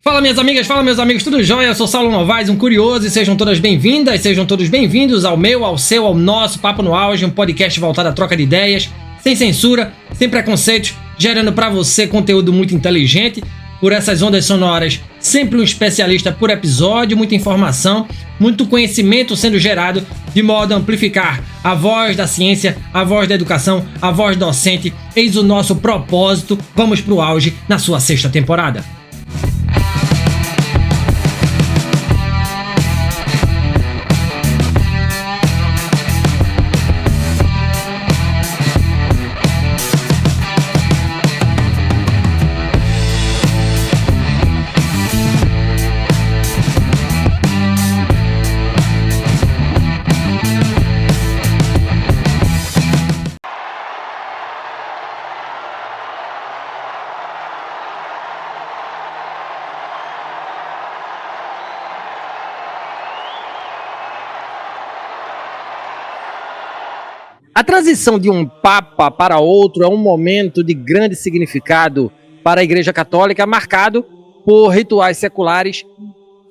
Fala minhas amigas, fala meus amigos, tudo jóia? Eu sou Saulo Novaes, um curioso, e sejam todas bem-vindas, sejam todos bem-vindos ao meu, ao seu, ao nosso Papo no Auge, um podcast voltado à troca de ideias, sem censura, sem preconceitos, gerando pra você conteúdo muito inteligente, por essas ondas sonoras, sempre um especialista por episódio, muita informação, muito conhecimento sendo gerado, de modo a amplificar a voz da ciência, a voz da educação, a voz docente. Eis o nosso propósito, vamos pro auge na sua sexta temporada. A transição de um papa para outro é um momento de grande significado para a Igreja Católica, marcado por rituais seculares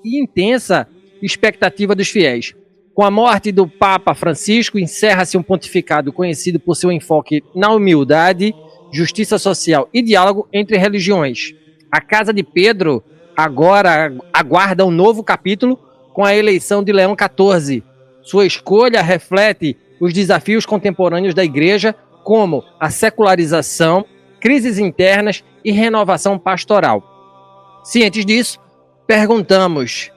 e intensa expectativa dos fiéis. Com a morte do Papa Francisco, encerra-se um pontificado conhecido por seu enfoque na humildade, justiça social e diálogo entre religiões. A Casa de Pedro agora aguarda um novo capítulo com a eleição de Leão XIV. Sua escolha reflete os desafios contemporâneos da Igreja, como a secularização, crises internas e renovação pastoral. Cientes disso, perguntamos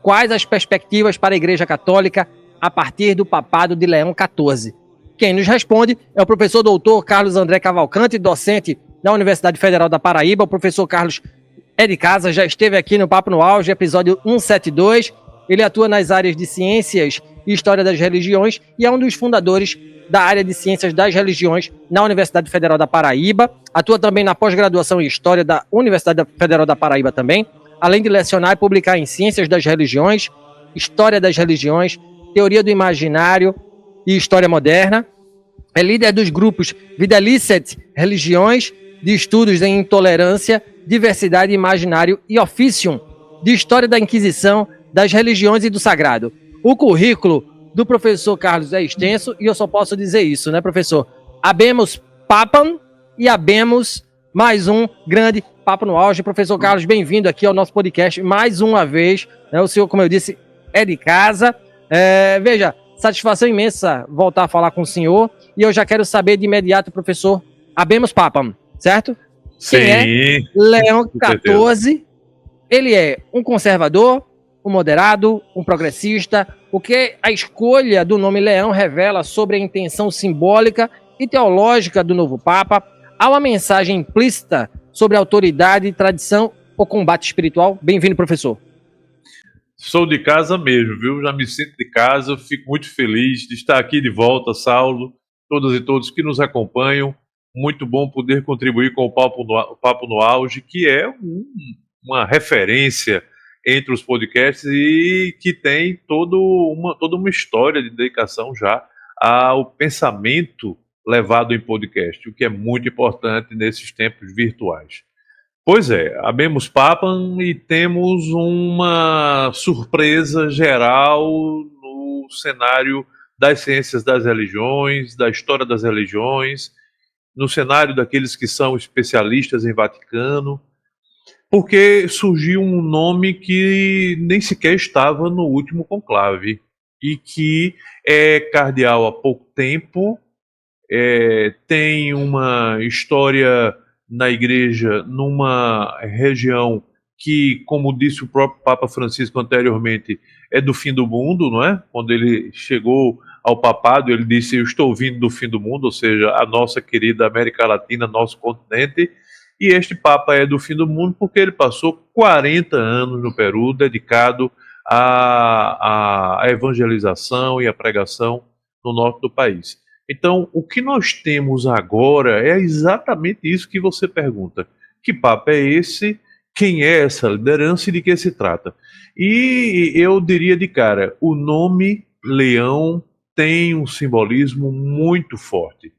quais as perspectivas para a Igreja Católica a partir do papado de Leão XIV. Quem nos responde é o professor doutor Carlos André Cavalcante, docente da Universidade Federal da Paraíba. O professor Carlos é de casa, já esteve aqui no Papo no Auge, episódio 172. Ele atua nas áreas de ciências e história das religiões e é um dos fundadores da área de ciências das religiões na Universidade Federal da Paraíba. Atua também na pós-graduação em história da Universidade Federal da Paraíba também, além de lecionar e publicar em ciências das religiões, história das religiões, teoria do imaginário e história moderna. É líder dos grupos Vida Licet, Religiões, de estudos em intolerância, diversidade, imaginário e Officium, de história da Inquisição, das religiões e do sagrado. O currículo do professor Carlos é extenso e eu só posso dizer isso, né, professor? Habemus Papam e habemos mais um grande Papo no Auge. Professor Carlos, bem-vindo aqui ao nosso podcast mais uma vez. Né? O senhor, como eu disse, é de casa. Veja, satisfação imensa voltar a falar com o senhor e eu já quero saber de imediato, professor, habemus Papam, certo? Sim. Quem é Leão XIV? Ele é um conservador, um moderado, um progressista. O que a escolha do nome Leão revela sobre a intenção simbólica e teológica do novo Papa? Há uma mensagem implícita sobre autoridade, tradição ou combate espiritual? Bem-vindo, professor. Sou de casa mesmo, viu? Já me sinto de casa, fico muito feliz de estar aqui de volta, Saulo, todas e todos que nos acompanham. Muito bom poder contribuir com o Papo no Auge, que é uma referência entre os podcasts e que tem toda uma história de dedicação já ao pensamento levado em podcast, o que é muito importante nesses tempos virtuais. Pois é, habemus Papam e temos uma surpresa geral no cenário das ciências das religiões, da história das religiões, no cenário daqueles que são especialistas em Vaticano, porque surgiu um nome que nem sequer estava no último conclave e que é cardeal há pouco tempo, tem uma história na igreja numa região que, como disse o próprio Papa Francisco anteriormente, é do fim do mundo, não é? Quando ele chegou ao papado, ele disse: eu estou vindo do fim do mundo, ou seja, a nossa querida América Latina, nosso continente. E este Papa é do fim do mundo porque ele passou 40 anos no Peru dedicado à evangelização e à pregação no norte do país. Então, o que nós temos agora é exatamente isso que você pergunta. Que Papa é esse? Quem é essa liderança e de que se trata? E eu diria de cara, o nome Leão tem um simbolismo muito forte.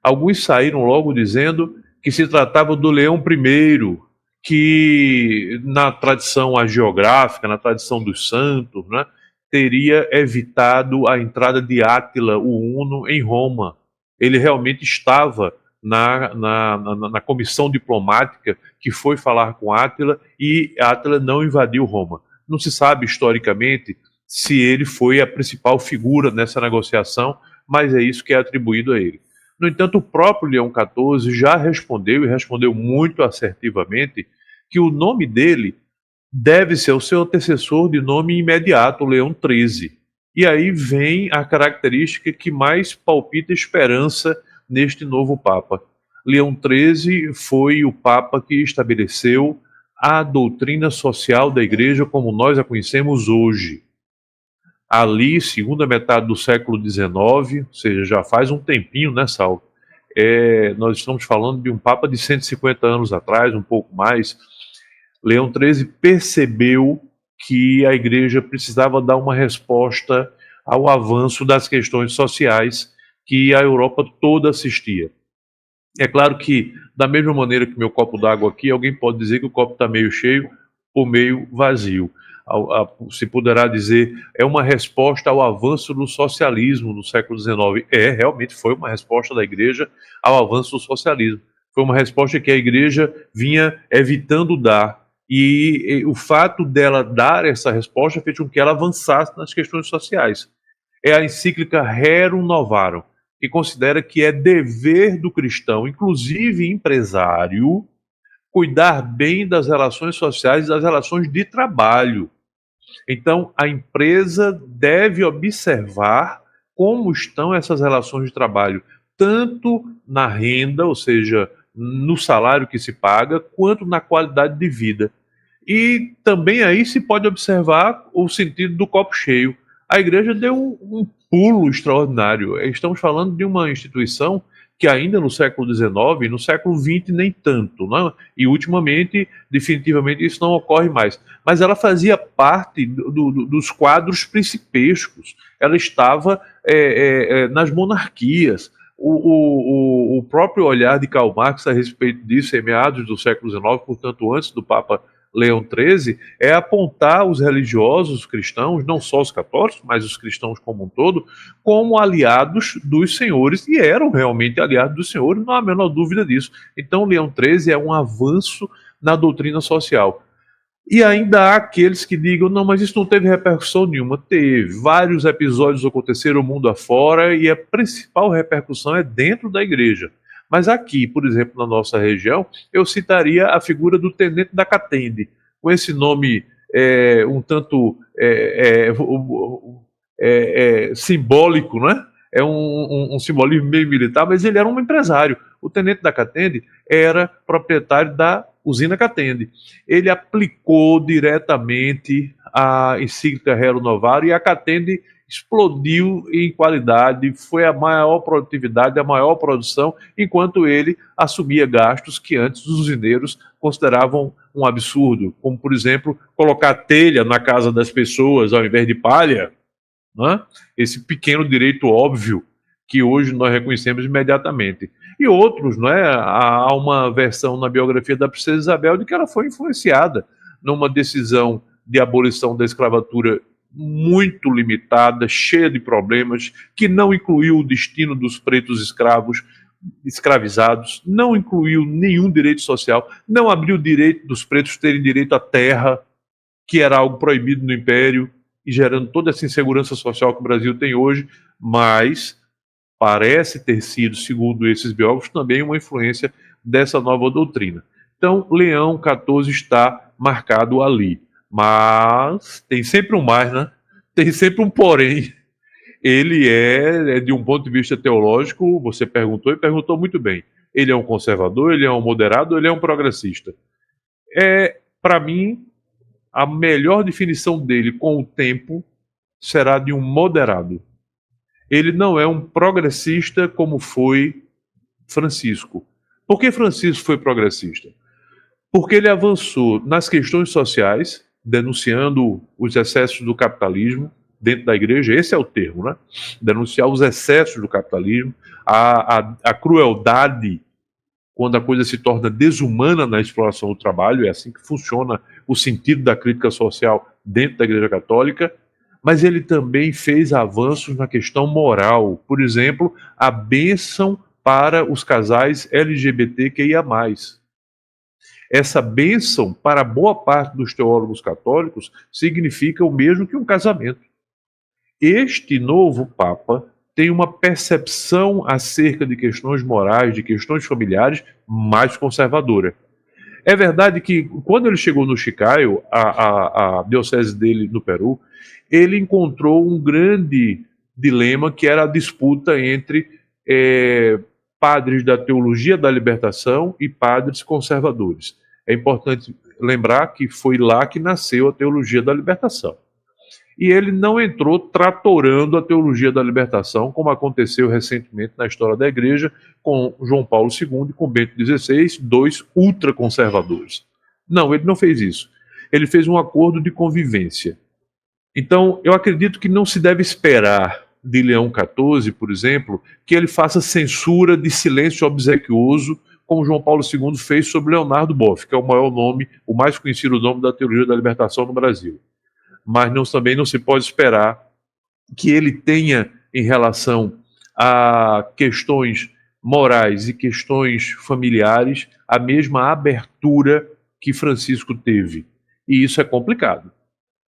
Alguns saíram logo dizendo que se tratava do Leão I, que na tradição hagiográfica, na tradição dos santos, né, teria evitado a entrada de Átila, o Huno, em Roma. Ele realmente estava na comissão diplomática que foi falar com Átila, e Átila não invadiu Roma. Não se sabe historicamente se ele foi a principal figura nessa negociação, mas é isso que é atribuído a ele. No entanto, o próprio Leão XIV já respondeu, e respondeu muito assertivamente, que o nome dele deve ser o seu antecessor de nome imediato, Leão XIII. E aí vem a característica que mais palpita esperança neste novo Papa. Leão XIII foi o Papa que estabeleceu a doutrina social da Igreja como nós a conhecemos hoje. Ali, segunda metade do século XIX, ou seja, já faz um tempinho, né, Saulo? Nós estamos falando de um Papa de 150 anos atrás, um pouco mais. Leão XIII percebeu que a Igreja precisava dar uma resposta ao avanço das questões sociais que a Europa toda assistia. É claro que, da mesma maneira que meu copo d'água aqui, alguém pode dizer que o copo está meio cheio ou meio vazio. Se poderá dizer, é uma resposta ao avanço do socialismo no século XIX. Realmente foi uma resposta da Igreja ao avanço do socialismo. Foi uma resposta que a Igreja vinha evitando dar. E o fato dela dar essa resposta fez com que ela avançasse nas questões sociais. É a encíclica Rerum Novarum, que considera que é dever do cristão, inclusive empresário, cuidar bem das relações sociais e das relações de trabalho. Então, a empresa deve observar como estão essas relações de trabalho, tanto na renda, ou seja, no salário que se paga, quanto na qualidade de vida. E também aí se pode observar o sentido do copo cheio. A igreja deu um pulo extraordinário. Estamos falando de uma instituição que ainda no século XIX, no século XX nem tanto, não? E ultimamente, definitivamente, isso não ocorre mais. Mas ela fazia parte dos quadros principescos. Ela estava nas monarquias. O próprio olhar de Karl Marx a respeito disso, em meados do século XIX, portanto antes do Papa Leão XIII, é apontar os religiosos os cristãos, não só os católicos, mas os cristãos como um todo, como aliados dos senhores, e eram realmente aliados dos senhores, não há a menor dúvida disso. Então, Leão XIII é um avanço na doutrina social. E ainda há aqueles que digam, não, mas isso não teve repercussão nenhuma. Teve. Vários episódios aconteceram mundo afora e a principal repercussão é dentro da igreja. Mas aqui, por exemplo, na nossa região, eu citaria a figura do tenente da Catende, com esse nome um tanto simbólico, né? É um simbolismo meio militar, mas ele era um empresário. O tenente da Catende era proprietário da usina Catende. Ele aplicou diretamente a encíclica Rerum Novarum e a Catende explodiu em qualidade, foi a maior produtividade, a maior produção, enquanto ele assumia gastos que antes os usineiros consideravam um absurdo, como, por exemplo, colocar telha na casa das pessoas ao invés de palha, né? Esse pequeno direito óbvio que hoje nós reconhecemos imediatamente. E outros, não é? Há uma versão na biografia da princesa Isabel de que ela foi influenciada numa decisão de abolição da escravatura muito limitada, cheia de problemas, que não incluiu o destino dos pretos escravizados, não incluiu nenhum direito social, não abriu o direito dos pretos terem direito à terra, que era algo proibido no Império, e gerando toda essa insegurança social que o Brasil tem hoje, mas parece ter sido, segundo esses biógrafos, também uma influência dessa nova doutrina. Então, Leão XIV está marcado ali. Mas tem sempre um mais, né? Tem sempre um porém. Ele de um ponto de vista teológico, você perguntou e perguntou muito bem. Ele é um conservador, ele é um moderado, ele é um progressista. Para mim, a melhor definição dele com o tempo será de um moderado. Ele não é um progressista como foi Francisco. Por que Francisco foi progressista? Porque ele avançou nas questões sociais, denunciando os excessos do capitalismo dentro da igreja, esse é o termo, né? Denunciar os excessos do capitalismo, a crueldade quando a coisa se torna desumana na exploração do trabalho, é assim que funciona o sentido da crítica social dentro da Igreja Católica, mas ele também fez avanços na questão moral. Por exemplo, a bênção para os casais LGBTQIA+. Essa bênção, para boa parte dos teólogos católicos, significa o mesmo que um casamento. Este novo Papa tem uma percepção acerca de questões morais, de questões familiares, mais conservadora. É verdade que, quando ele chegou no Chiclayo, a diocese dele no Peru, ele encontrou um grande dilema, que era a disputa entre padres da teologia da libertação e padres conservadores. É importante lembrar que foi lá que nasceu a teologia da libertação. E ele não entrou tratorando a teologia da libertação, como aconteceu recentemente na história da Igreja, com João Paulo II e com Bento XVI, dois ultraconservadores. Não, ele não fez isso. Ele fez um acordo de convivência. Então, eu acredito que não se deve esperar de Leão XIV, por exemplo, que ele faça censura de silêncio obsequioso, como João Paulo II fez sobre Leonardo Boff, que é o maior nome, o mais conhecido nome da teologia da libertação no Brasil. Mas também não se pode esperar que ele tenha, em relação a questões morais e questões familiares, a mesma abertura que Francisco teve. E isso é complicado,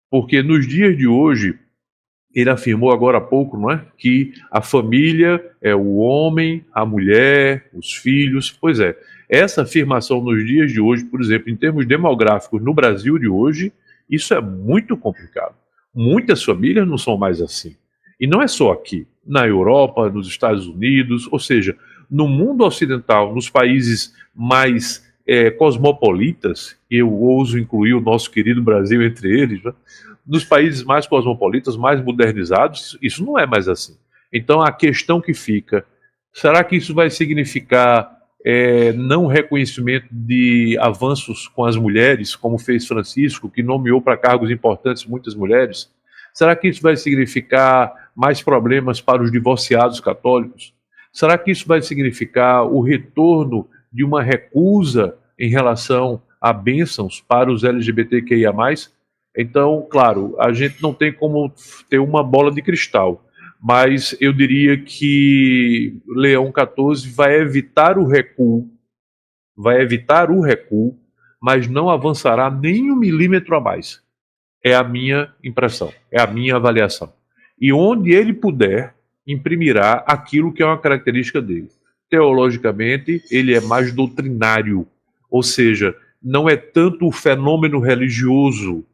porque nos dias de hoje, ele afirmou agora há pouco, não é, que a família é o homem, a mulher, os filhos. Pois é, essa afirmação nos dias de hoje, por exemplo, em termos demográficos no Brasil de hoje, isso é muito complicado. Muitas famílias não são mais assim. E não é só aqui, na Europa, nos Estados Unidos, ou seja, no mundo ocidental, nos países mais cosmopolitas, eu ouso incluir o nosso querido Brasil entre eles, né? Nos países mais cosmopolitas, mais modernizados, isso não é mais assim. Então a questão que fica, será que isso vai significar não reconhecimento de avanços com as mulheres, como fez Francisco, que nomeou para cargos importantes muitas mulheres? Será que isso vai significar mais problemas para os divorciados católicos? Será que isso vai significar o retorno de uma recusa em relação a bênçãos para os LGBTQIA+. Então, claro, a gente não tem como ter uma bola de cristal, mas eu diria que Leão XIV vai evitar o recuo, mas não avançará nem 1 milímetro a mais. É a minha impressão, é a minha avaliação. E onde ele puder, imprimirá aquilo que é uma característica dele. Teologicamente, ele é mais doutrinário, ou seja, não é tanto o fenômeno religioso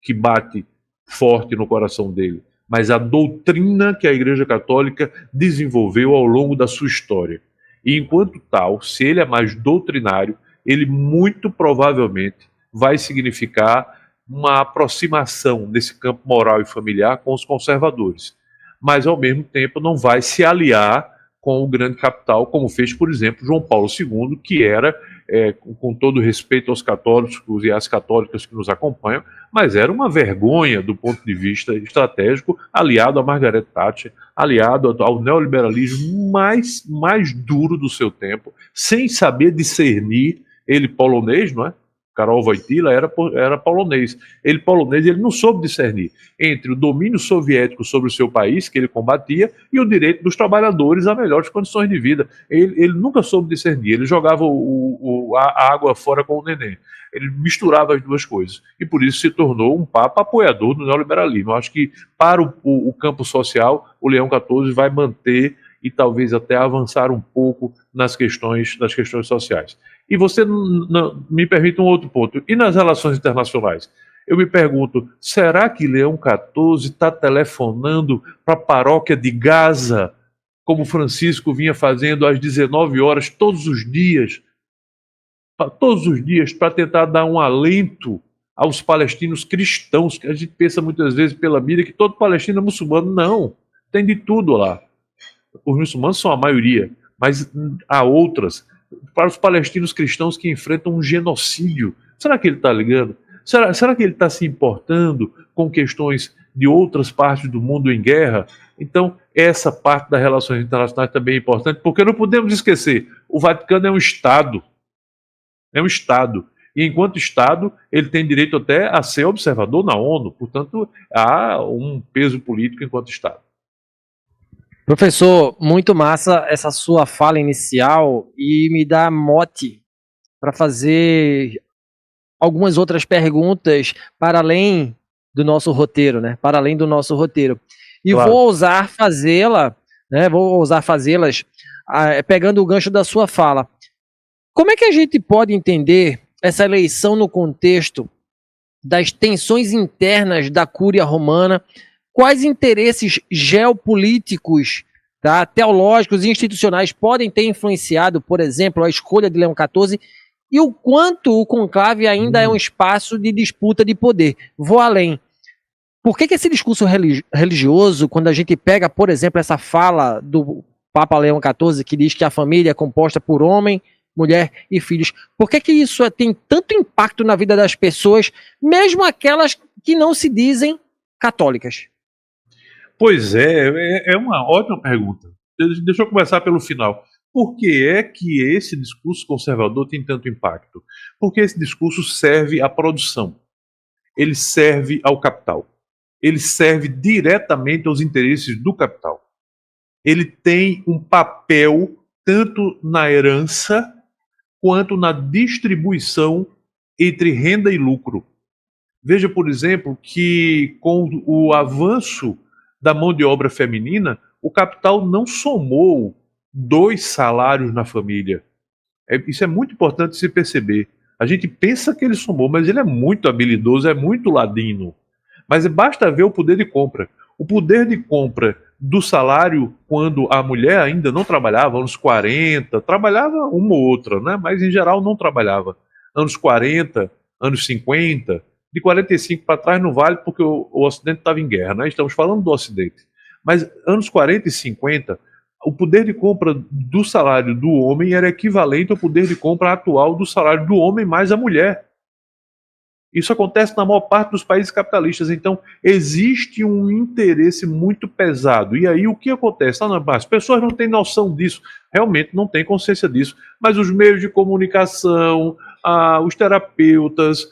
que bate forte no coração dele, mas a doutrina que a Igreja Católica desenvolveu ao longo da sua história. E enquanto tal, se ele é mais doutrinário, ele muito provavelmente vai significar uma aproximação nesse campo moral e familiar com os conservadores, mas ao mesmo tempo não vai se aliar com o grande capital, como fez, por exemplo, João Paulo II, que era, com todo respeito aos católicos e às católicas que nos acompanham, mas era uma vergonha do ponto de vista estratégico, aliado a Margaret Thatcher, aliado ao neoliberalismo mais duro do seu tempo, sem saber discernir, ele polonês, não é? Karol Wojtyła era polonês. Ele não soube discernir entre o domínio soviético sobre o seu país, que ele combatia, e o direito dos trabalhadores a melhores condições de vida. Ele nunca soube discernir, ele jogava a água fora com o neném. Ele misturava as duas coisas. E por isso se tornou um papa apoiador do neoliberalismo. Eu acho que para o campo social, o Leão XIV vai manter e talvez até avançar um pouco nas questões sociais. E você me permite um outro ponto. E nas relações internacionais? Eu me pergunto, será que Leão XIV está telefonando para a paróquia de Gaza, como Francisco vinha fazendo às 19 horas todos os dias, para tentar dar um alento aos palestinos cristãos, que a gente pensa muitas vezes pela mídia que todo palestino é muçulmano? Não, tem de tudo lá. Os muçulmanos são a maioria, mas há outras. Para os palestinos cristãos que enfrentam um genocídio, será que ele está ligando? Será que ele está se importando com questões de outras partes do mundo em guerra? Então, essa parte das relações internacionais também é importante, porque não podemos esquecer, o Vaticano é um Estado. É um Estado. E enquanto Estado, ele tem direito até a ser observador na ONU. Portanto, há um peso político enquanto Estado. Professor, muito massa essa sua fala inicial e me dá mote para fazer algumas outras perguntas para além do nosso roteiro, né? Para além do nosso roteiro. E Claro. vou ousar fazê-la, né? Vou ousar fazê-las pegando o gancho da sua fala. Como é que a gente pode entender essa eleição no contexto das tensões internas da Cúria Romana? Quais interesses geopolíticos, tá, teológicos e institucionais podem ter influenciado, por exemplo, a escolha de Leão XIV e o quanto o conclave ainda é um espaço de disputa de poder? Vou além. Por que esse discurso religioso, quando a gente pega, por exemplo, essa fala do Papa Leão XIV, que diz que a família é composta por homem, mulher e filhos, por que isso tem tanto impacto na vida das pessoas, mesmo aquelas que não se dizem católicas? Pois é uma ótima pergunta. Deixa eu começar pelo final. Por que é que esse discurso conservador tem tanto impacto? Porque esse discurso serve à produção. Ele serve ao capital. Ele serve diretamente aos interesses do capital. Ele tem um papel tanto na herança quanto na distribuição entre renda e lucro. Veja, por exemplo, que com o avanço da mão de obra feminina, o capital não somou 2 salários na família. Isso é muito importante se perceber. A gente pensa que ele somou, mas ele é muito habilidoso, é muito ladino. Mas basta ver o poder de compra. O poder de compra do salário, quando a mulher ainda não trabalhava, anos 40, trabalhava uma ou outra, né? Mas em geral não trabalhava. Anos 40, anos 50, de 45 para trás não vale porque o Ocidente estava em guerra, né? Estamos falando do Ocidente. Mas anos 40 e 50, o poder de compra do salário do homem era equivalente ao poder de compra atual do salário do homem mais a mulher. Isso acontece na maior parte dos países capitalistas. Então, existe um interesse muito pesado. E aí, o que acontece? As pessoas não têm noção disso, realmente não têm consciência disso. Mas os meios de comunicação, os terapeutas,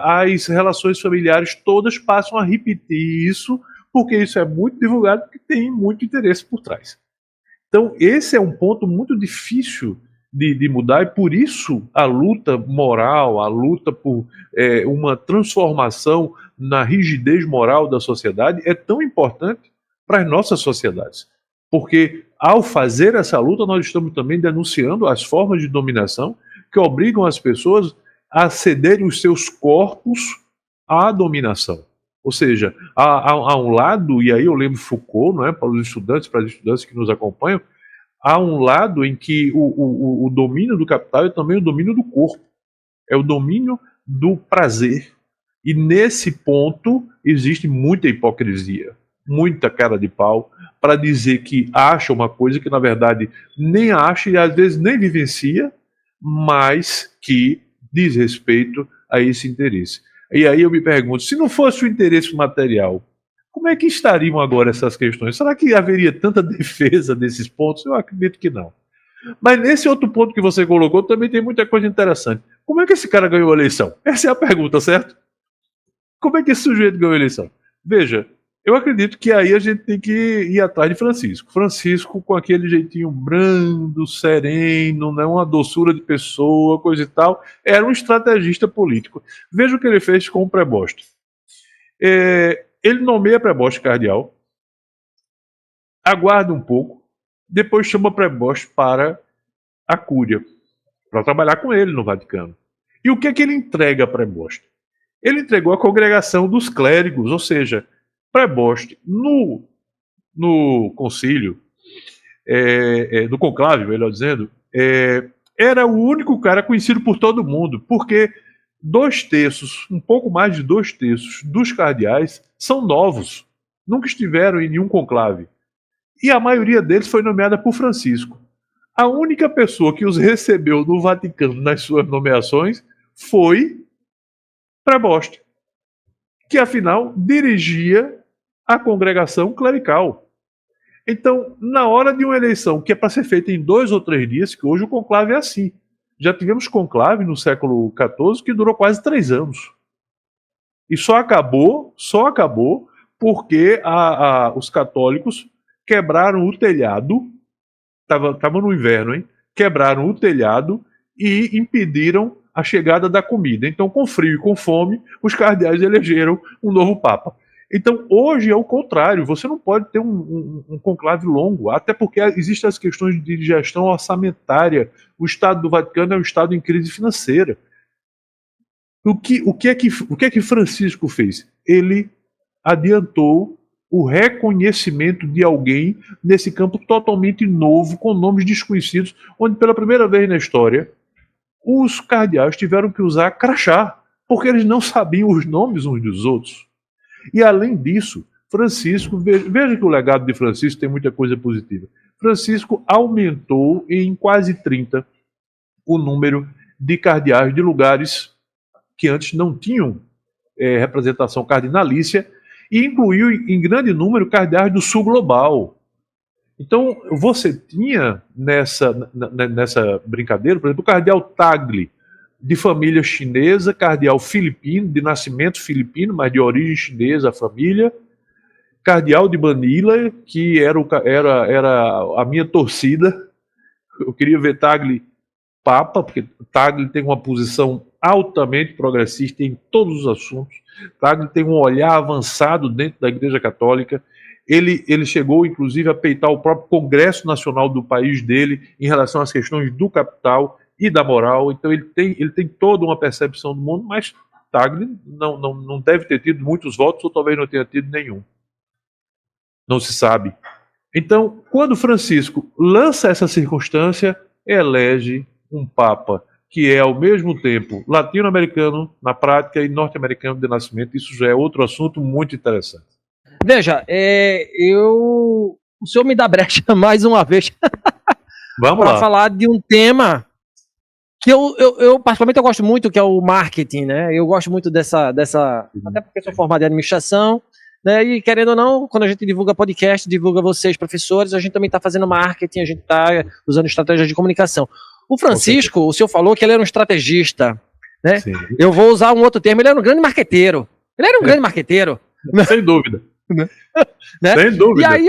as relações familiares, todas passam a repetir isso, porque isso é muito divulgado, porque tem muito interesse por trás. Então, esse é um ponto muito difícil de mudar, e por isso a luta moral, a luta por uma transformação na rigidez moral da sociedade é tão importante para as nossas sociedades. Porque ao fazer essa luta, nós estamos também denunciando as formas de dominação que obrigam as pessoas a cederem os seus corpos à dominação. Ou seja, há um lado, e aí eu lembro Foucault, não é, para os estudantes, para as estudantes que nos acompanham, há um lado em que o domínio do capital é também o domínio do corpo, é o domínio do prazer. E nesse ponto existe muita hipocrisia, muita cara de pau, para dizer que acha uma coisa que na verdade nem acha e às vezes nem vivencia, mas que diz respeito a esse interesse. E aí eu me pergunto, se não fosse o interesse material, como é que estariam agora essas questões? Será que haveria tanta defesa desses pontos? Eu acredito que não. Mas nesse outro ponto que você colocou também tem muita coisa interessante. Como é que esse cara ganhou a eleição? Essa é a pergunta, certo? Como é que esse sujeito ganhou a eleição? Veja, eu acredito que aí a gente tem que ir atrás de Francisco. Francisco com aquele jeitinho brando, sereno, né, uma doçura de pessoa, coisa e tal, era um estrategista político. Veja o que ele fez com o preboste. Ele nomeia preboste cardeal, aguarda um pouco, depois chama preboste para a cúria, para trabalhar com ele no Vaticano. E o que é que ele entrega a preboste? Ele entregou a congregação dos clérigos, ou seja, preboste no concílio, no conclave, melhor dizendo, era o único cara conhecido por todo mundo, porque 2/3, um pouco mais de 2/3 dos cardeais são novos, nunca estiveram em nenhum conclave. E a maioria deles foi nomeada por Francisco. A única pessoa que os recebeu no Vaticano nas suas nomeações foi preboste, que afinal dirigia a congregação clerical. Então, na hora de uma eleição que é para ser feita em 2 ou 3 dias, que hoje o conclave é assim. Já tivemos conclave no século XIV que durou quase 3 anos. E só acabou porque os católicos quebraram o telhado, estava no inverno, hein? Quebraram o telhado e impediram a chegada da comida. Então, com frio e com fome, os cardeais elegeram um novo papa. Então, hoje é o contrário, você não pode ter um conclave longo, até porque existem as questões de gestão orçamentária. O Estado do Vaticano é um Estado em crise financeira. O que é que Francisco fez? Ele adiantou o reconhecimento de alguém nesse campo totalmente novo, com nomes desconhecidos, onde pela primeira vez na história os cardeais tiveram que usar crachá, porque eles não sabiam os nomes uns dos outros. E além disso, Francisco, veja que o legado de Francisco tem muita coisa positiva. Francisco aumentou em quase 30 o número de cardeais de lugares que antes não tinham representação cardinalícia, e incluiu em grande número cardeais do sul global. Então, você tinha nessa brincadeira, por exemplo, o cardeal Tagle, de família chinesa, cardeal filipino, de nascimento filipino, mas de origem chinesa a família, cardeal de Manila, que era a minha torcida. Eu queria ver Tagle papa, porque Tagle tem uma posição altamente progressista em todos os assuntos. Tagle tem um olhar avançado dentro da Igreja Católica. Ele chegou, inclusive, a peitar o próprio Congresso Nacional do país dele em relação às questões do capital e da moral. Então ele tem toda uma percepção do mundo, mas Tagle não deve ter tido muitos votos, ou talvez não tenha tido nenhum. Não se sabe. Então, quando Francisco lança essa circunstância, elege um Papa que é, ao mesmo tempo, latino-americano na prática e norte-americano de nascimento. Isso já é outro assunto muito interessante. Veja, o senhor me dá brecha mais uma vez para falar de um tema que eu particularmente eu gosto muito, que é o marketing, né? Eu gosto muito dessa até porque sou formado em administração, né? E querendo ou não, quando a gente divulga podcast, divulga vocês, professores, a gente também está fazendo marketing, a gente está usando estratégias de comunicação. O Francisco, o senhor falou que ele era um estrategista, né? Sim. Eu vou usar um outro termo, ele era um grande marqueteiro. Ele era um grande marqueteiro. Sem dúvida. Né? Sem dúvida. E aí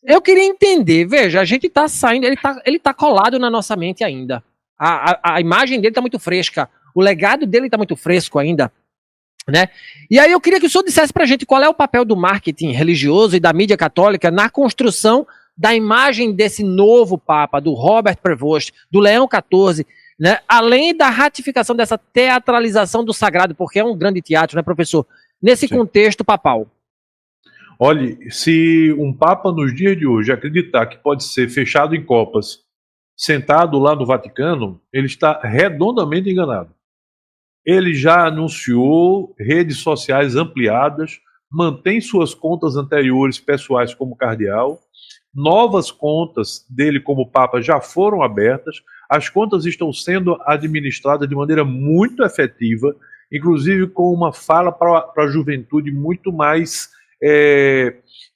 eu queria entender, veja, a gente está saindo, ele tá colado na nossa mente ainda. A imagem dele está muito fresca, o legado dele está muito fresco ainda, né? E aí eu queria que o senhor dissesse pra gente qual é o papel do marketing religioso e da mídia católica na construção da imagem desse novo Papa, do Robert Prevost, do Leão XIV, né? Além da ratificação dessa teatralização do sagrado, porque é um grande teatro, né, professor? Nesse contexto papal. Olhe, se um Papa nos dias de hoje acreditar que pode ser fechado em copas, sentado lá no Vaticano, ele está redondamente enganado. Ele já anunciou redes sociais ampliadas, mantém suas contas anteriores pessoais como cardeal, novas contas dele como Papa já foram abertas, as contas estão sendo administradas de maneira muito efetiva, inclusive com uma fala para a juventude muito mais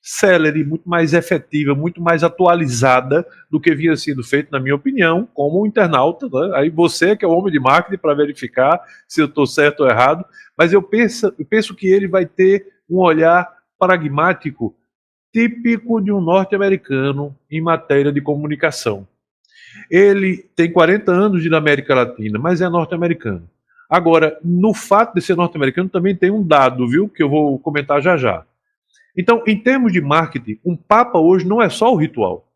célere, muito mais efetiva, muito mais atualizada do que vinha sendo feito, na minha opinião, como internauta, né? Aí você que é o homem de marketing para verificar se eu estou certo ou errado, mas eu penso que ele vai ter um olhar pragmático típico de um norte-americano em matéria de comunicação. Ele tem 40 anos de América Latina, mas é norte-americano. Agora, no fato de ser norte-americano também tem um dado, viu, que eu vou comentar já já. Então, em termos de marketing, um Papa hoje não é só o ritual.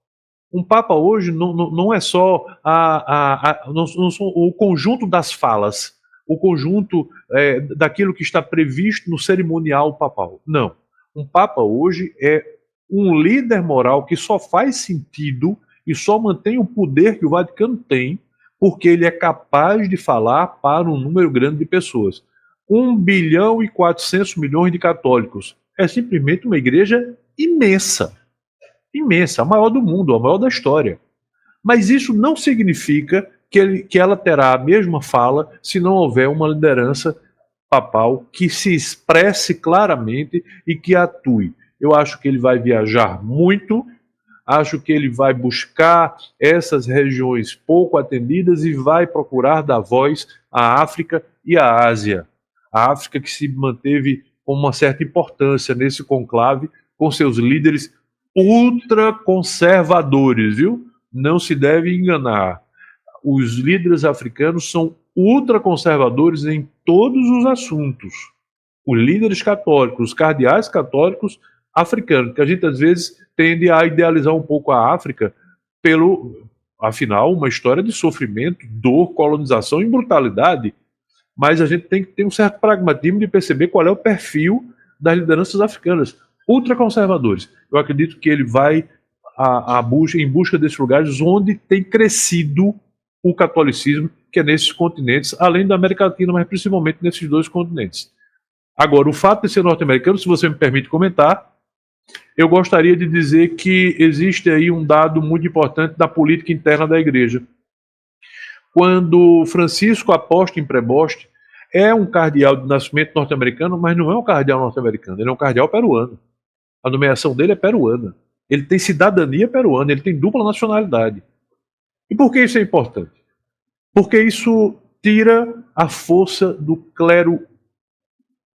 Um Papa hoje não é só o conjunto das falas, o conjunto daquilo que está previsto no cerimonial papal. Não. Um Papa hoje é um líder moral que só faz sentido e só mantém o poder que o Vaticano tem porque ele é capaz de falar para um número grande de pessoas. 1 bilhão e 400 milhões de católicos. É simplesmente uma igreja imensa. Imensa, a maior do mundo, a maior da história. Mas isso não significa que ela terá a mesma fala se não houver uma liderança papal que se expresse claramente e que atue. Eu acho que ele vai viajar muito, Acho que ele vai buscar essas regiões pouco atendidas e vai procurar dar voz à África e à Ásia. A África que se manteve com uma certa importância nesse conclave, com seus líderes ultraconservadores, viu? Não se deve enganar. Os líderes africanos são ultraconservadores em todos os assuntos. Os líderes católicos, os cardeais católicos africanos, que a gente às vezes tende a idealizar um pouco a África afinal, uma história de sofrimento, dor, colonização e brutalidade, mas a gente tem que ter um certo pragmatismo de perceber qual é o perfil das lideranças africanas, ultraconservadores. Eu acredito que ele vai em busca desses lugares onde tem crescido o catolicismo, que é nesses continentes, além da América Latina, mas principalmente nesses dois continentes. Agora, o fato de ser norte-americano, se você me permite comentar, eu gostaria de dizer que existe aí um dado muito importante da política interna da igreja. Quando Francisco aposta em preboste, é um cardeal de nascimento norte-americano, mas não é um cardeal norte-americano, ele é um cardeal peruano. A nomeação dele é peruana. Ele tem cidadania peruana, ele tem dupla nacionalidade. E por que isso é importante? Porque isso tira a força do clero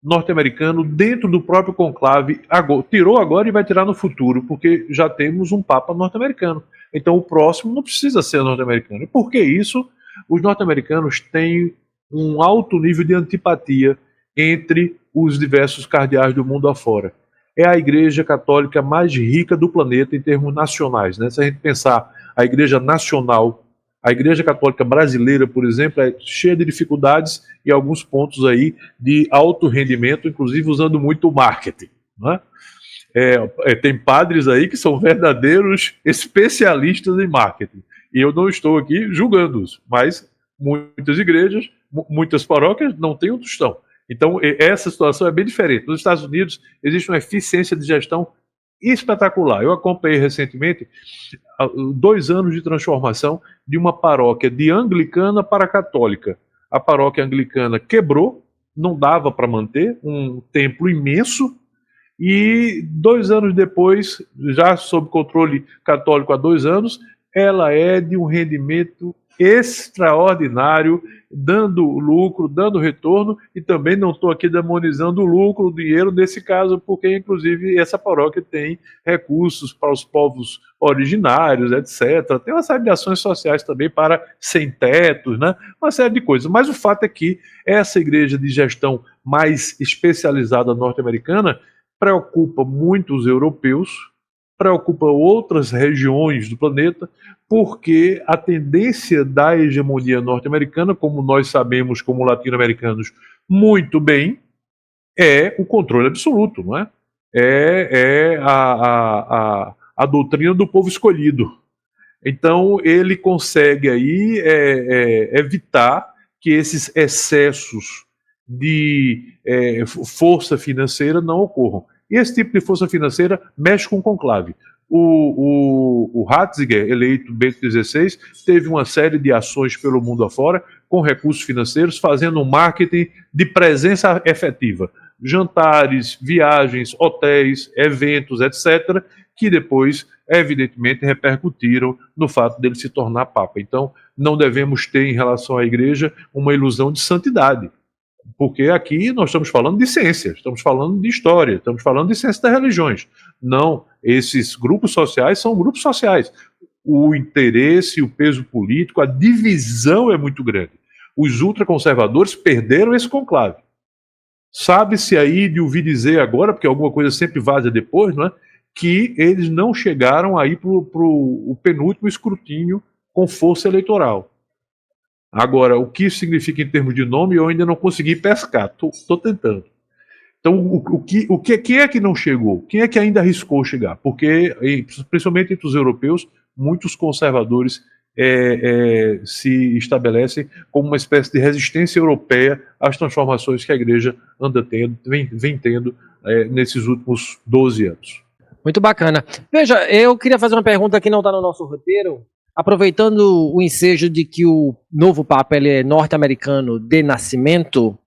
norte-americano dentro do próprio conclave. Tirou agora e vai tirar no futuro, porque já temos um Papa norte-americano. Então o próximo não precisa ser norte-americano. E por que isso? Os norte-americanos têm um alto nível de antipatia entre os diversos cardeais do mundo afora. É a igreja católica mais rica do planeta em termos nacionais, né? Se a gente pensar a igreja nacional, a igreja católica brasileira, por exemplo, é cheia de dificuldades e alguns pontos aí de alto rendimento, inclusive usando muito o marketing, né? Tem padres aí que são verdadeiros especialistas em marketing. E eu não estou aqui julgando-os, mas muitas igrejas, muitas paróquias não têm um tostão. Então, essa situação é bem diferente. Nos Estados Unidos, existe uma eficiência de gestão espetacular. Eu acompanhei recentemente 2 anos de transformação de uma paróquia de anglicana para católica. A paróquia anglicana quebrou, não dava para manter, um templo imenso, e 2 anos depois, já sob controle católico há 2 anos, ela é de um rendimento extraordinário, dando lucro, dando retorno, e também não estou aqui demonizando o lucro, o dinheiro nesse caso, porque inclusive essa paróquia tem recursos para os povos originários, etc. Tem uma série de ações sociais também para sem-tetos, né? Uma série de coisas. Mas o fato é que essa igreja de gestão mais especializada norte-americana preocupa muito os europeus, preocupa outras regiões do planeta, porque a tendência da hegemonia norte-americana, como nós sabemos como latino-americanos muito bem, é o controle absoluto, não é? É a doutrina do povo escolhido. Então ele consegue aí evitar que esses excessos de força financeira não ocorram. E esse tipo de força financeira mexe com o conclave. O Ratzinger, eleito Bento XVI, teve uma série de ações pelo mundo afora, com recursos financeiros, fazendo um marketing de presença efetiva. Jantares, viagens, hotéis, eventos, etc., que depois, evidentemente, repercutiram no fato dele se tornar Papa. Então, não devemos ter, em relação à Igreja, uma ilusão de santidade. Porque aqui nós estamos falando de ciência, estamos falando de história, estamos falando de ciência das religiões. Não, esses grupos sociais são grupos sociais. O interesse, o peso político, a divisão é muito grande. Os ultraconservadores perderam esse conclave. Sabe-se aí de ouvir dizer agora, porque alguma coisa sempre vaza depois, não é? Que eles não chegaram aí para o penúltimo escrutínio com força eleitoral. Agora, o que isso significa em termos de nome, eu ainda não consegui pescar. Estou tentando. Então, quem é que não chegou? Quem é que ainda arriscou chegar? Porque, principalmente entre os europeus, muitos conservadores se estabelecem como uma espécie de resistência europeia às transformações que a Igreja vem tendo nesses últimos 12 anos. Muito bacana. Veja, eu queria fazer uma pergunta que não está no nosso roteiro. Aproveitando o ensejo de que o novo Papa ele é norte-americano de nascimento,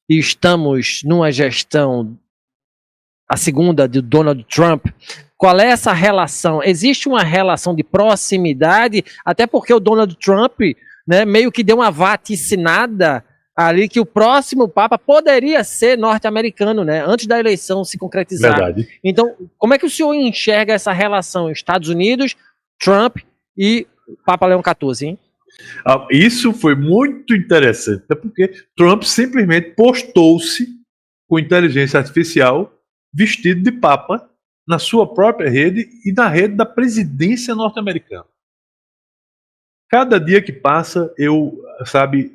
e estamos numa gestão a segunda de Donald Trump. Qual é essa relação? Existe uma relação de proximidade, até porque o Donald Trump, né, meio que deu uma vaticinada ali que o próximo Papa poderia ser norte-americano, né, antes da eleição se concretizar. Verdade. Então, como é que o senhor enxerga essa relação Estados Unidos, Trump e Papa Leão XIV, hein? Isso foi muito interessante, até porque Trump simplesmente postou-se com inteligência artificial vestido de Papa na sua própria rede e na rede da presidência norte-americana. Cada dia que passa, eu,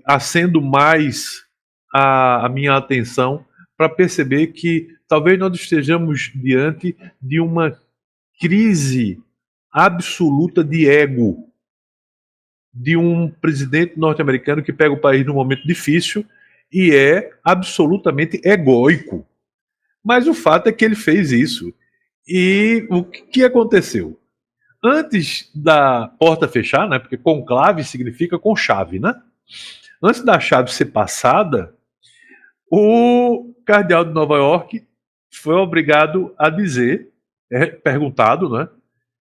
acendo mais a minha atenção para perceber que talvez nós estejamos diante de uma crise absoluta de ego de um presidente norte-americano que pega o país num momento difícil e é absolutamente egóico. Mas o fato é que ele fez isso. E o que aconteceu? Antes da porta fechar, né, porque conclave significa com chave, né? Antes da chave ser passada, o cardeal de Nova York foi obrigado a dizer, perguntado, né,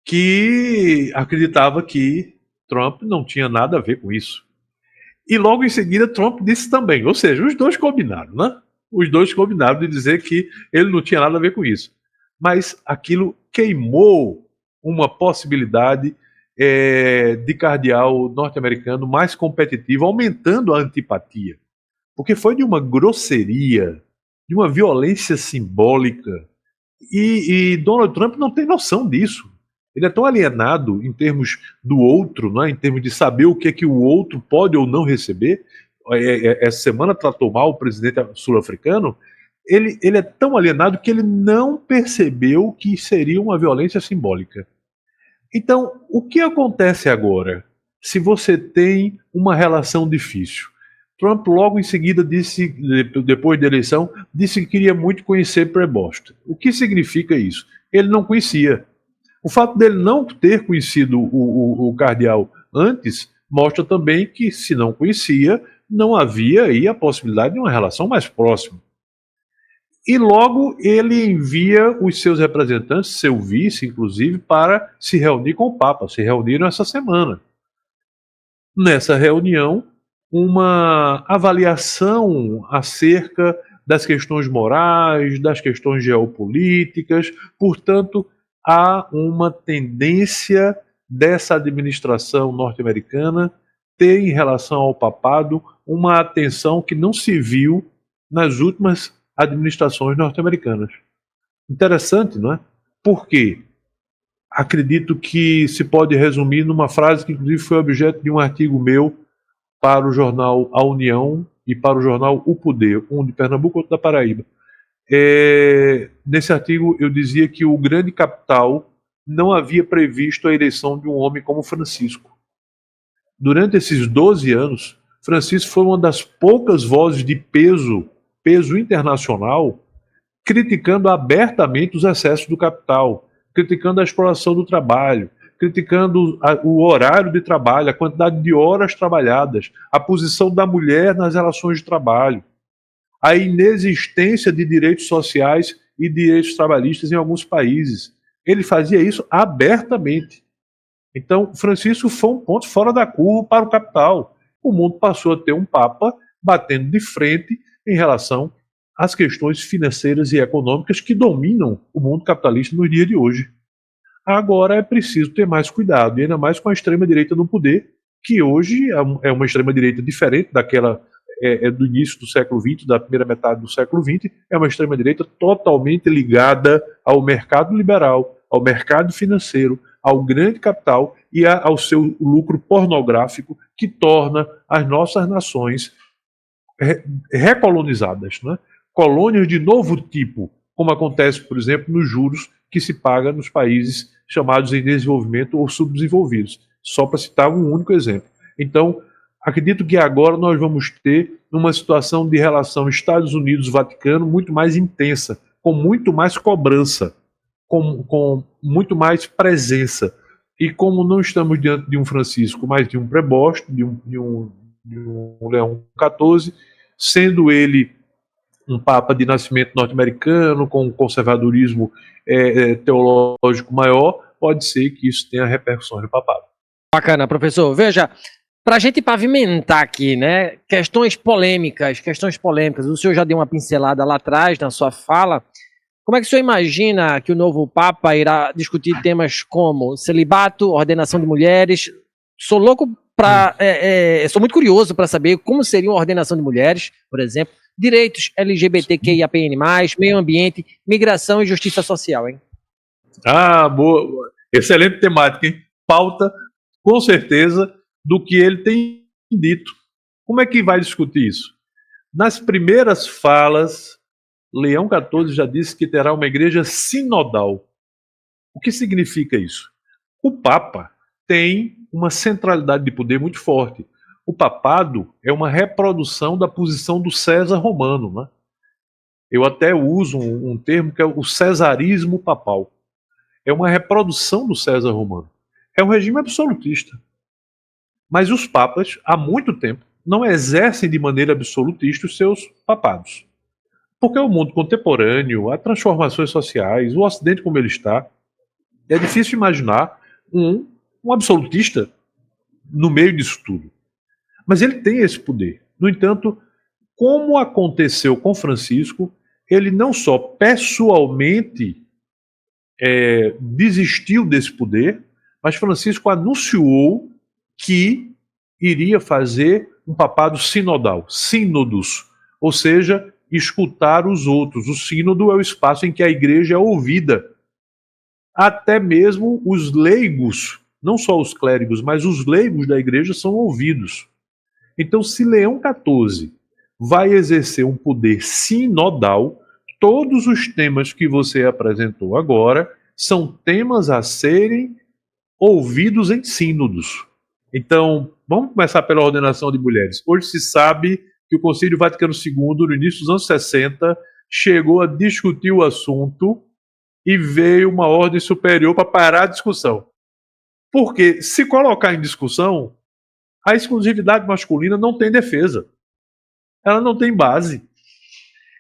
que acreditava que Trump não tinha nada a ver com isso. E logo em seguida Trump disse também, ou seja, os dois combinaram, né? Os dois combinaram de dizer que ele não tinha nada a ver com isso. Mas aquilo queimou uma possibilidade de cardeal norte-americano mais competitivo, aumentando a antipatia. Porque foi de uma grosseria, de uma violência simbólica. E Donald Trump não tem noção disso. Ele é tão alienado em termos do outro, né, em termos de saber o que é que o outro pode ou não receber. Essa semana tratou mal o presidente sul-africano. Ele é tão alienado que ele não percebeu que seria uma violência simbólica. Então, o que acontece agora? Se você tem uma relação difícil. Trump logo em seguida disse, depois da eleição, disse que queria muito conhecer Prevost. O que significa isso? Ele não conhecia. O fato dele não ter conhecido o cardeal antes mostra também que, se não conhecia, não havia aí a possibilidade de uma relação mais próxima. E logo ele envia os seus representantes, seu vice, inclusive, para se reunir com o Papa. Se reuniram essa semana. Nessa reunião, uma avaliação acerca das questões morais, das questões geopolíticas. Portanto, há uma tendência dessa administração norte-americana ter em relação ao papado uma atenção que não se viu nas últimas administrações norte-americanas. Interessante, não é? Por quê? Acredito que se pode resumir numa frase que inclusive foi objeto de um artigo meu para o jornal A União e para o jornal O Poder, um de Pernambuco e outro da Paraíba. Nesse artigo eu dizia que o grande capital não havia previsto a eleição de um homem como Francisco. Durante esses 12 anos, Francisco foi uma das poucas vozes de peso internacional, criticando abertamente os excessos do capital, criticando a exploração do trabalho, criticando o horário de trabalho, a quantidade de horas trabalhadas, a posição da mulher nas relações de trabalho, a inexistência de direitos sociais e direitos trabalhistas em alguns países. Ele fazia isso abertamente. Então, Francisco foi um ponto fora da curva para o capital. O mundo passou a ter um Papa batendo de frente em relação às questões financeiras e econômicas que dominam o mundo capitalista no dia de hoje. Agora é preciso ter mais cuidado, e ainda mais com a extrema-direita no poder, que hoje é uma extrema-direita diferente daquela do início do século XX, da primeira metade do século XX, é uma extrema-direita totalmente ligada ao mercado liberal, ao mercado financeiro, ao grande capital e ao seu lucro pornográfico que torna as nossas nações recolonizadas, né? Colônias de novo tipo, como acontece, por exemplo, nos juros que se paga nos países chamados em desenvolvimento ou subdesenvolvidos, só para citar um único exemplo. Então, acredito que agora nós vamos ter uma situação de relação Estados Unidos-Vaticano muito mais intensa, com muito mais cobrança, com muito mais presença. E como não estamos diante de um Francisco, mas de um Prevost, de um Leão XIV, sendo ele um papa de nascimento norte-americano, com um conservadorismo teológico maior, pode ser que isso tenha repercussões no papado. Bacana, professor. Veja, para a gente pavimentar aqui, né, questões polêmicas, o senhor já deu uma pincelada lá atrás na sua fala. Como é que o senhor imagina que o novo Papa irá discutir temas como celibato, ordenação de mulheres? Sou louco para, sou muito curioso para saber como seria uma ordenação de mulheres, por exemplo, direitos LGBTQIAPN+, meio ambiente, migração e justiça social, hein? Ah, boa. Excelente temática, hein? Pauta, com certeza, do que ele tem dito. Como é que vai discutir isso? Nas primeiras falas, Leão XIV já disse que terá uma igreja sinodal. O que significa isso? O Papa tem uma centralidade de poder muito forte. O papado é uma reprodução da posição do César romano, né? Eu até uso um termo que é o cesarismo papal. É uma reprodução do César romano. É um regime absolutista. Mas os papas, há muito tempo, não exercem de maneira absolutista os seus papados. Porque o mundo contemporâneo, as transformações sociais, o Ocidente como ele está, é difícil imaginar um absolutista no meio disso tudo. Mas ele tem esse poder. No entanto, como aconteceu com Francisco, ele não só pessoalmente desistiu desse poder, mas Francisco anunciou que iria fazer um papado sinodal, sínodos, ou seja, escutar os outros. O sínodo é o espaço em que a igreja é ouvida. Até mesmo os leigos, não só os clérigos, mas os leigos da igreja são ouvidos. Então, se Leão XIV vai exercer um poder sinodal, todos os temas que você apresentou agora são temas a serem ouvidos em sínodos. Então, vamos começar pela ordenação de mulheres. Hoje se sabe que o Concílio Vaticano II, no início dos anos 60, chegou a discutir o assunto e veio uma ordem superior para parar a discussão. Porque, se colocar em discussão, a exclusividade masculina não tem defesa. Ela não tem base.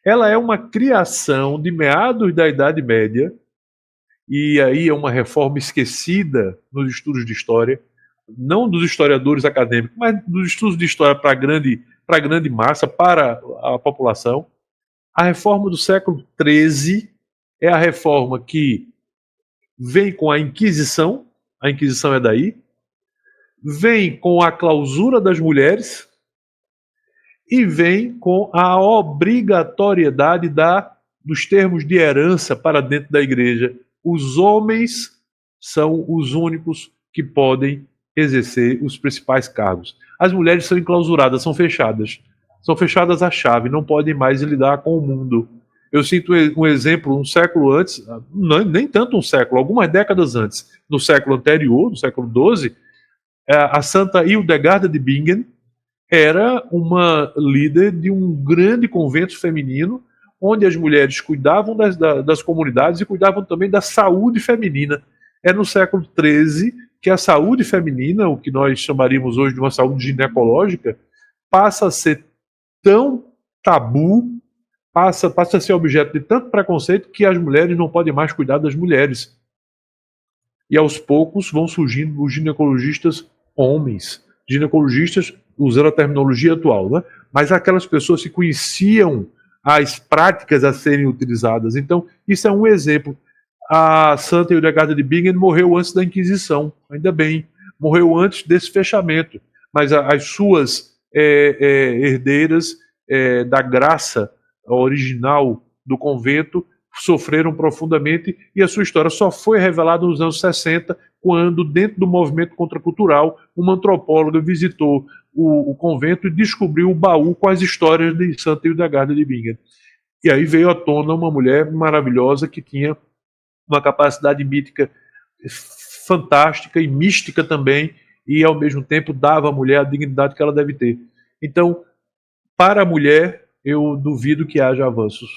Ela é uma criação de meados da Idade Média, e aí é uma reforma esquecida nos estudos de história, não dos historiadores acadêmicos, mas dos estudos de história para a grande massa, para a população. A reforma do século XIII é a reforma que vem com a Inquisição é daí, vem com a clausura das mulheres e vem com a obrigatoriedade dos termos de herança para dentro da igreja. Os homens são os únicos que podem exercer os principais cargos. As mulheres são enclausuradas, são fechadas à chave, não podem mais lidar com o mundo. Eu cito um exemplo, um século antes, nem tanto um século, algumas décadas antes, no século anterior, no século XII, a Santa Hildegarda de Bingen era uma líder de um grande convento feminino, onde as mulheres cuidavam das comunidades e cuidavam também da saúde feminina. É no século XIII que a saúde feminina, o que nós chamaríamos hoje de uma saúde ginecológica, passa a ser tão tabu, passa a ser objeto de tanto preconceito que as mulheres não podem mais cuidar das mulheres. E aos poucos vão surgindo os ginecologistas homens, ginecologistas usando a terminologia atual, né? Mas aquelas pessoas que conheciam as práticas a serem utilizadas. Então, isso é um exemplo. A Santa Hildegarda de Bingen morreu antes da Inquisição, ainda bem, morreu antes desse fechamento, mas as suas herdeiras da graça original do convento sofreram profundamente, e a sua história só foi revelada nos anos 60, quando, dentro do movimento contracultural, uma antropóloga visitou o convento e descobriu o baú com as histórias de Santa Hildegarda de Bingen. E aí veio à tona uma mulher maravilhosa que tinha uma capacidade mítica fantástica e mística também, e ao mesmo tempo dava à mulher a dignidade que ela deve ter. Então, para a mulher, eu duvido que haja avanços.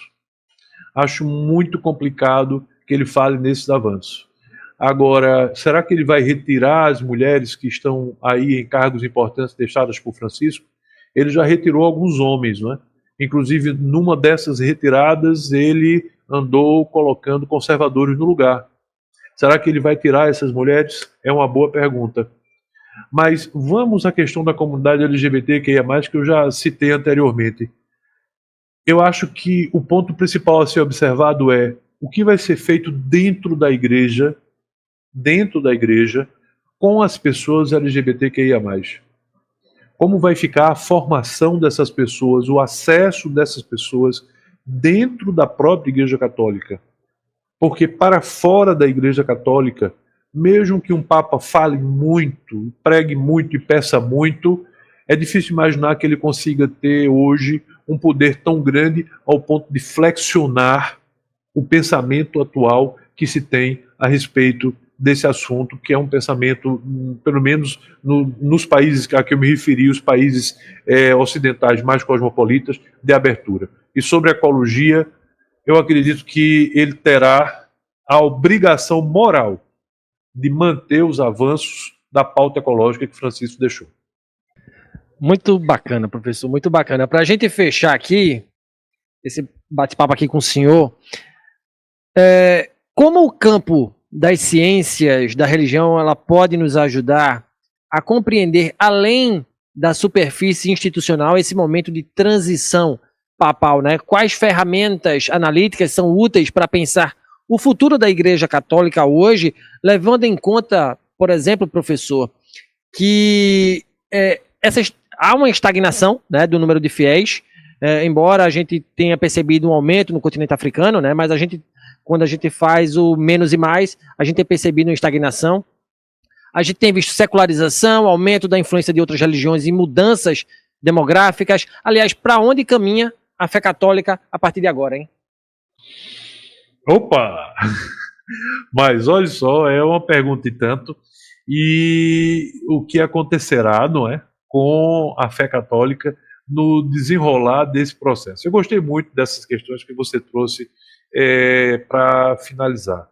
Acho muito complicado que ele fale nesses avanços. Agora, será que ele vai retirar as mulheres que estão aí em cargos importantes deixadas por Francisco? Ele já retirou alguns homens, não é? Inclusive, numa dessas retiradas, ele andou colocando conservadores no lugar. Será que ele vai tirar essas mulheres? É uma boa pergunta. Mas vamos à questão da comunidade LGBTQIA+, que eu já citei anteriormente. Eu acho que o ponto principal a ser observado é o que vai ser feito dentro da igreja, com as pessoas LGBTQIA+. Como vai ficar a formação dessas pessoas, o acesso dessas pessoas dentro da própria Igreja Católica. Porque para fora da Igreja Católica, mesmo que um Papa fale muito, pregue muito e peça muito, é difícil imaginar que ele consiga ter hoje um poder tão grande ao ponto de flexionar o pensamento atual que se tem a respeito desse assunto, que é um pensamento, pelo menos nos países a que eu me referi, os países ocidentais mais cosmopolitas, de abertura. E sobre a ecologia, eu acredito que ele terá a obrigação moral de manter os avanços da pauta ecológica que Francisco deixou. Muito bacana, professor, muito bacana. Para a gente fechar aqui, esse bate-papo aqui com o senhor, como o campo das ciências, da religião, ela pode nos ajudar a compreender, além da superfície institucional, esse momento de transição papal, né? Quais ferramentas analíticas são úteis para pensar o futuro da Igreja Católica hoje, levando em conta, por exemplo, professor, que há uma estagnação, né, do número de fiéis, embora a gente tenha percebido um aumento no continente africano, né, mas quando a gente faz o menos e mais, a gente tem percebido uma estagnação. A gente tem visto secularização, aumento da influência de outras religiões e mudanças demográficas. Aliás, para onde caminha a fé católica a partir de agora, hein? Opa! Mas olha só, é uma pergunta e tanto. E o que acontecerá, não é, com a fé católica no desenrolar desse processo? Eu gostei muito dessas questões que você trouxe para finalizar.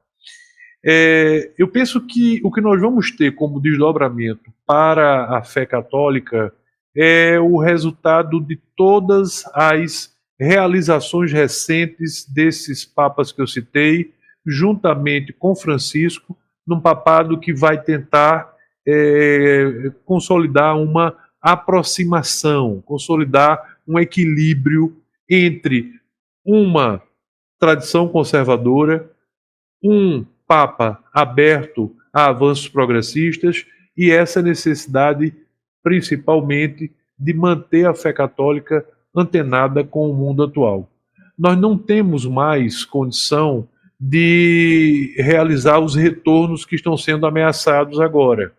Eu penso que o que nós vamos ter como desdobramento para a fé católica é o resultado de todas as realizações recentes desses papas que eu citei, juntamente com Francisco, num papado que vai tentar consolidar uma aproximação, consolidar um equilíbrio entre uma tradição conservadora, um Papa aberto a avanços progressistas e essa necessidade, principalmente, de manter a fé católica antenada com o mundo atual. Nós não temos mais condição de realizar os retornos que estão sendo ameaçados agora.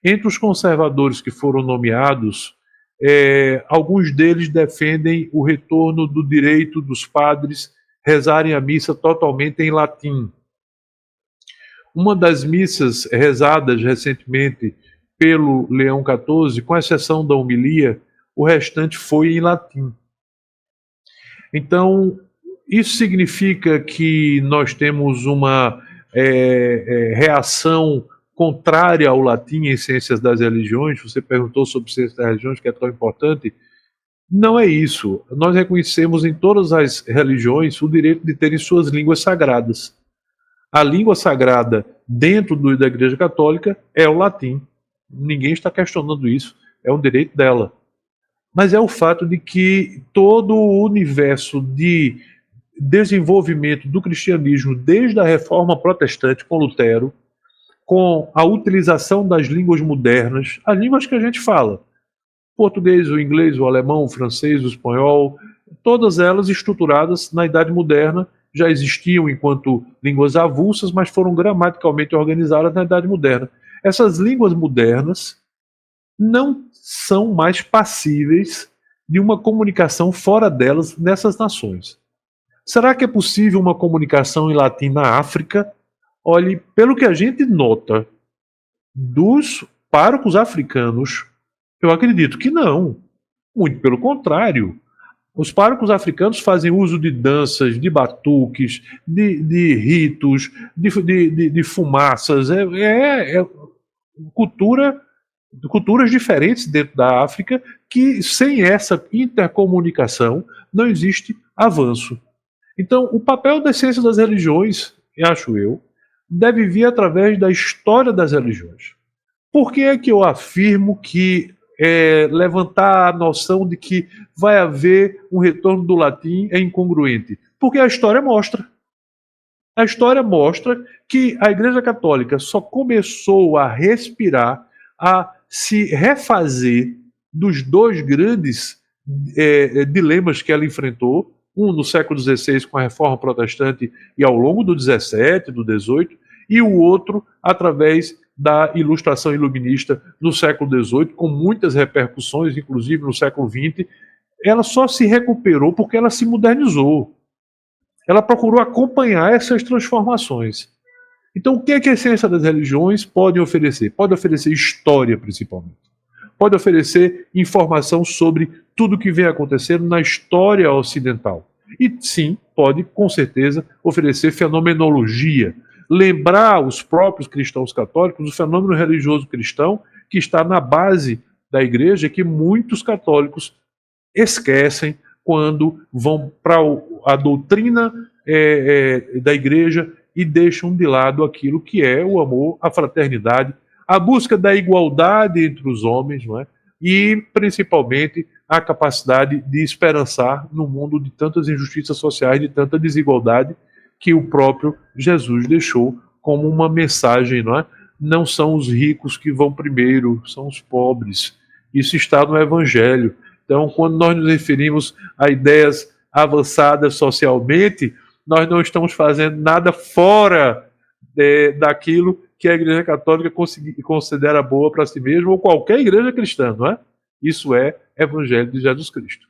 Entre os conservadores que foram nomeados, alguns deles defendem o retorno do direito dos padres rezarem a missa totalmente em latim. Uma das missas rezadas recentemente pelo Leão XIV, com exceção da homilia, o restante foi em latim. Então, isso significa que nós temos uma reação contrária ao latim em ciências das religiões? Você perguntou sobre ciências das religiões, que é tão importante. Não é isso. Nós reconhecemos em todas as religiões o direito de terem suas línguas sagradas. A língua sagrada dentro da Igreja Católica é o latim. Ninguém está questionando isso. É um direito dela. Mas é o fato de que todo o universo de desenvolvimento do cristianismo, desde a Reforma Protestante com Lutero, com a utilização das línguas modernas, as línguas que a gente fala, português, o inglês, o alemão, o francês, o espanhol, todas elas estruturadas na Idade Moderna, já existiam enquanto línguas avulsas, mas foram gramaticalmente organizadas na Idade Moderna. Essas línguas modernas não são mais passíveis de uma comunicação fora delas nessas nações. Será que é possível uma comunicação em latim na África? Olhe, pelo que a gente nota dos párocos africanos, eu acredito que não. Muito pelo contrário. Os párocos africanos fazem uso de danças, de batuques, de ritos, de fumaças. É cultura culturas diferentes dentro da África, que sem essa intercomunicação não existe avanço. Então, o papel das ciências das religiões, acho eu, deve vir através da história das religiões. Por que é que eu afirmo que levantar a noção de que vai haver um retorno do latim é incongruente? Porque a história mostra. A história mostra que a Igreja Católica só começou a respirar, a se refazer dos dois grandes dilemas que ela enfrentou, um no século XVI com a Reforma Protestante e ao longo do XVII, do XVIII, e o outro através da Ilustração Iluminista no século XVIII, com muitas repercussões, inclusive no século XX. Ela só se recuperou porque ela se modernizou. Ela procurou acompanhar essas transformações. Então, o que é que a ciência das religiões pode oferecer? Pode oferecer história, principalmente. Pode oferecer informação sobre tudo o que vem acontecendo na história ocidental. E, sim, pode, com certeza, oferecer fenomenologia. Lembrar os próprios cristãos católicos do fenômeno religioso cristão que está na base da igreja, que muitos católicos esquecem quando vão para a doutrina da igreja e deixam de lado aquilo que é o amor, a fraternidade, a busca da igualdade entre os homens, não é? E, principalmente, a capacidade de esperançar no mundo de tantas injustiças sociais, de tanta desigualdade, que o próprio Jesus deixou como uma mensagem, não é? Não são os ricos que vão primeiro, são os pobres. Isso está no Evangelho. Então, quando nós nos referimos a ideias avançadas socialmente, nós não estamos fazendo nada fora daquilo que a Igreja Católica considera boa para si mesma, ou qualquer igreja cristã, não é? Isso é Evangelho de Jesus Cristo.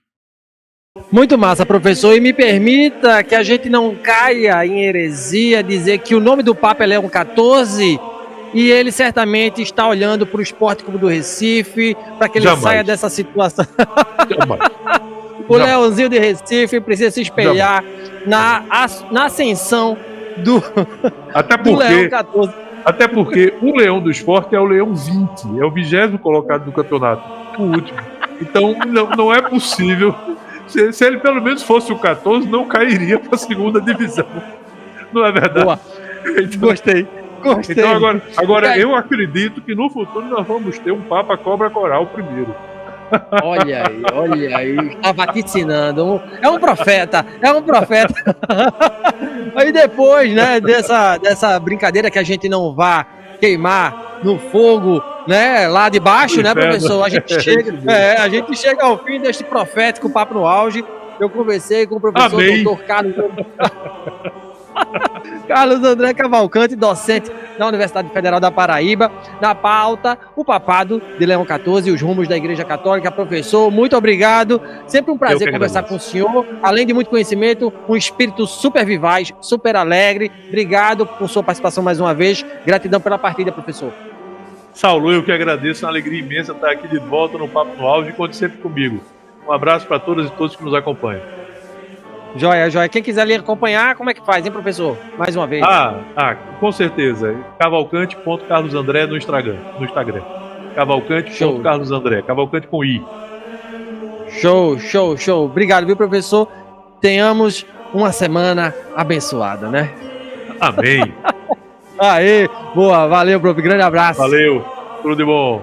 Muito massa, professor, e me permita que a gente não caia em heresia, dizer que o nome do Papa é Leão XIV e ele certamente está olhando para o Esporte Clube do Recife, para que ele saia dessa situação. O Leãozinho de Recife precisa se espelhar na ascensão do Leão XIV. Até porque o Leão do Esporte é o Leão 20, é o 20º colocado do campeonato, o último. Então não é possível. Se ele pelo menos fosse o 14, não cairia para a segunda divisão. Não é verdade? Boa. Então, gostei. Então agora eu acredito que no futuro nós vamos ter um Papa Cobra Coral primeiro. Olha aí, está vaticinando. É um profeta. Aí depois, né, dessa brincadeira que a gente não vá queimar no fogo, né, lá de baixo, né, professor? A gente chega ao fim deste profético Papo no Auge. Eu conversei com o professor Dr. Carlos André Cavalcante, docente da Universidade Federal da Paraíba. Na pauta, o papado de Leão XIV e os rumos da Igreja Católica. Professor, muito obrigado. Sempre um prazer conversar com o senhor. Além de muito conhecimento, um espírito super vivaz, super alegre. Obrigado por sua participação mais uma vez. Gratidão pela partida, professor. Saulo, eu que agradeço. Uma alegria imensa estar aqui de volta no Papo no Auge e conte sempre comigo. Um abraço para todas e todos que nos acompanham. Joia. Quem quiser lhe acompanhar, como é que faz, hein, professor? Mais uma vez. Com certeza. Cavalcante.carlosandré no Instagram. Cavalcante.carlosandré. Cavalcante com I. Show. Obrigado, viu, professor? Tenhamos uma semana abençoada, né? Amém. Aê, boa. Valeu, prof. Grande abraço. Valeu. Tudo de bom.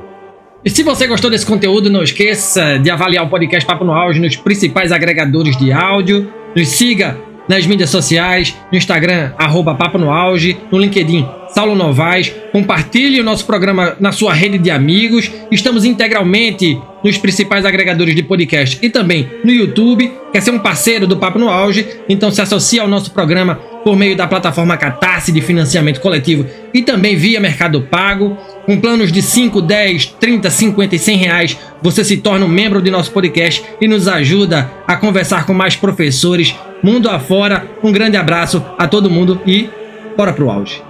E se você gostou desse conteúdo, não esqueça de avaliar o podcast Papo no Auge nos principais agregadores de áudio. Nos siga nas mídias sociais, no Instagram, @Papo no Auge, no LinkedIn, Saulo Novaes. Compartilhe o nosso programa na sua rede de amigos. Estamos integralmente nos principais agregadores de podcast e também no YouTube. Quer ser um parceiro do Papo no Auge? Então se associe ao nosso programa por meio da plataforma Catarse de financiamento coletivo e também via Mercado Pago. Com planos de 5, 10, 30, 50 e 100 reais, você se torna um membro de nosso podcast e nos ajuda a conversar com mais professores mundo afora. Um grande abraço a todo mundo e bora pro auge.